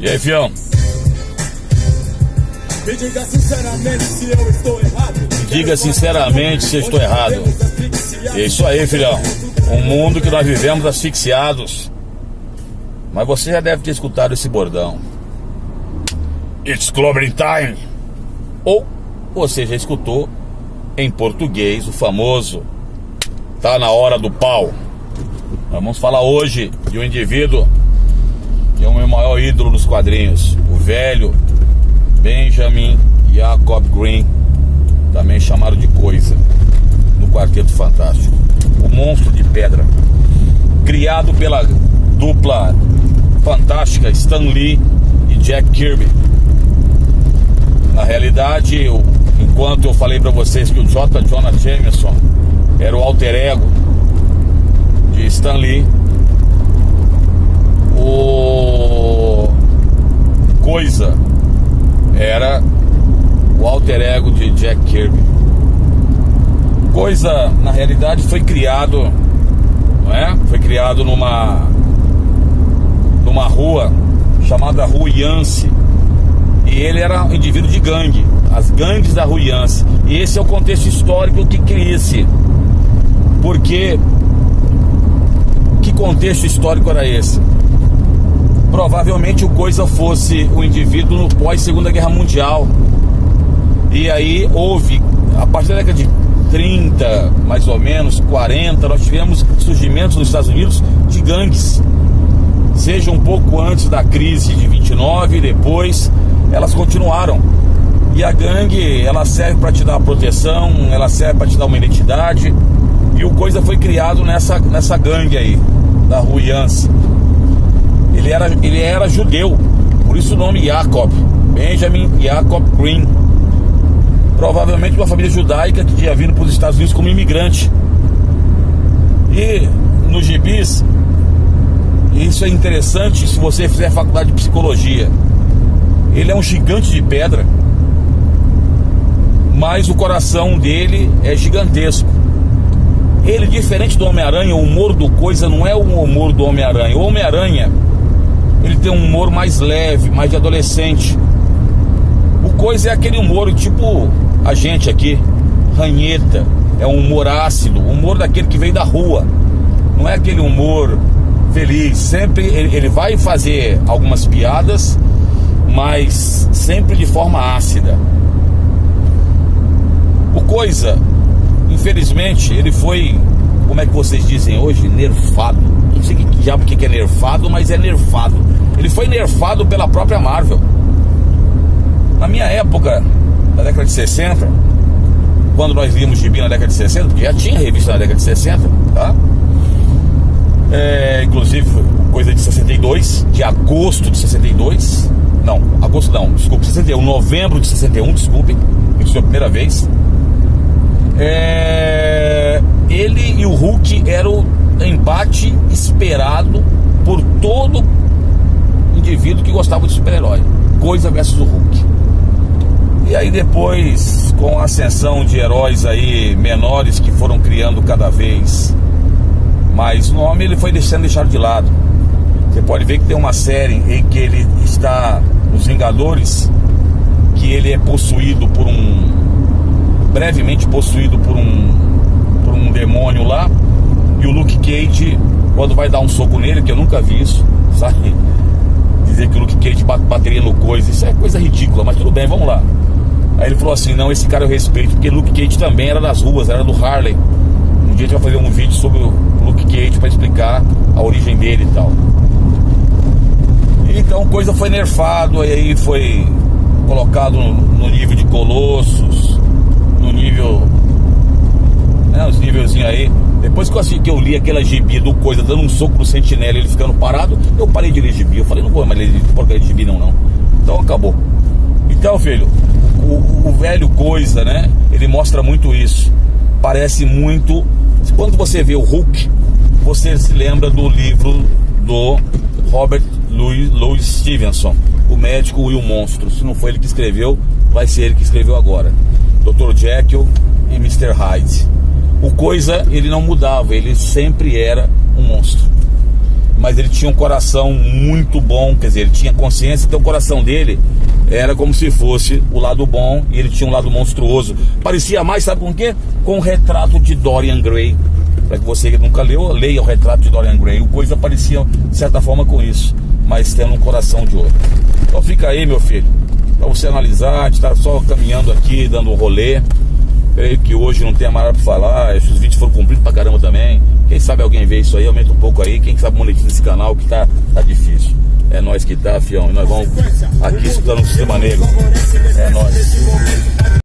E aí, fião? Me diga sinceramente se eu estou errado. Diga sinceramente se eu estou errado. É isso aí, filhão. Um mundo que nós vivemos asfixiados. Mas você já deve ter escutado esse bordão. It's clobbering time. Ou você já escutou em português o famoso tá na hora do pau. Nós vamos falar hoje de um indivíduo que é o meu maior ídolo nos quadrinhos, o velho Benjamin Jacob Green, também chamado de Coisa, no Quarteto Fantástico. O monstro de pedra, criado pela dupla fantástica Stan Lee e Jack Kirby. Na realidade, enquanto eu falei pra vocês que o J. Jonah Jameson era o alter ego de Stan Lee, o Coisa era o alter ego de Jack Kirby. Coisa, na realidade, foi criado, não é? Foi criado numa rua chamada Rua Yance. E ele era um indivíduo de gangue, as gangues da Rua Yance. E esse é o contexto histórico que cria-se. Porque que contexto histórico era esse? Provavelmente o Coisa fosse o indivíduo no pós-Segunda Guerra Mundial. E aí houve, a partir da década de 30, mais ou menos, 40, nós tivemos surgimentos nos Estados Unidos de gangues. Seja um pouco antes da crise de 29, depois elas continuaram. E a gangue, ela serve para te dar proteção, ela serve para te dar uma identidade. E o Coisa foi criado nessa gangue aí, da Rua Yance. Ele era judeu, por isso o nome Jacob, Benjamin Jacob Green. Provavelmente uma família judaica que tinha vindo para os Estados Unidos como imigrante. E nos gibis, isso é interessante se você fizer faculdade de psicologia. Ele é um gigante de pedra, mas o coração dele é gigantesco. Ele, diferente do Homem-Aranha, o humor do Coisa não é o humor do Homem-Aranha. O Homem-Aranha, ele tem um humor mais leve, mais de adolescente. O Coisa é aquele humor tipo a gente aqui, ranheta. É um humor ácido, o humor daquele que veio da rua. Não é aquele humor feliz. Sempre ele vai fazer algumas piadas, mas sempre de forma ácida. O Coisa, infelizmente, ele foi, como é que vocês dizem hoje, nerfado. Não sei que diabo que é nerfado, mas é nerfado. Ele foi nerfado pela própria Marvel. Na minha época, na década de 60, quando nós líamos gibi na década de 60, porque já tinha revista na década de 60, tá? Inclusive, Coisa de 62, de agosto de 62. Não, agosto não, desculpe, 61, novembro de 61, desculpem, isso foi a primeira vez. Ele e o Hulk eram o embate esperado por todo indivíduo que gostava de super-herói. Coisa versus o Hulk. E aí depois, com a ascensão de heróis aí menores que foram criando cada vez mais nome, ele foi sendo deixado de lado. Você pode ver que tem uma série em que ele está nos Vingadores, que ele é possuído por brevemente possuído por um demônio lá. E o Luke Cage, quando vai dar um soco nele, que eu nunca vi isso, sabe? Dizer que o Luke Cage bateria no Coisa, isso é coisa ridícula, mas tudo bem, vamos lá. Aí ele falou assim, não, esse cara eu respeito, porque Luke Cage também era das ruas, era do Harley. Um dia a gente vai fazer um vídeo sobre o Luke Cage para explicar a origem dele e tal. Então Coisa foi nerfado, aí foi colocado no nível de Colossus, no nível, né, os nívelzinhos aí. Depois que eu li aquela gibi do Coisa dando um soco no Sentinela e ele ficando parado, eu parei de ler gibi. Eu falei, não vou mais ler porcaria de gibi não. Então acabou. Então, filho, o velho Coisa, né, ele mostra muito isso. Parece muito, quando você vê o Hulk, você se lembra do livro do Robert Louis Stevenson, O Médico e o Monstro. Se não foi ele que escreveu, vai ser ele que escreveu agora. Dr. Jekyll e Mr. Hyde. O Coisa, ele não mudava, ele sempre era um monstro. mas ele tinha um coração muito bom, quer dizer, ele tinha consciência, então o coração dele era como se fosse o lado bom e ele tinha um lado monstruoso. Parecia mais, sabe com o quê? Com o retrato de Dorian Gray. Para que você que nunca leu, leia o retrato de Dorian Gray. O coisa parecia, de certa forma, com isso, mas tendo um coração de ouro. Então fica aí, meu filho, para você analisar. A gente está só caminhando aqui, dando um rolê. Creio que hoje não tem mais nada para falar. Esses vídeos foram cumpridos pra caramba também. Quem sabe alguém vê isso aí, aumenta um pouco aí. Quem sabe monetiza esse canal, que tá difícil. É nós que tá, fião. E nós vamos aqui estudando o Sistema Negro. É nós.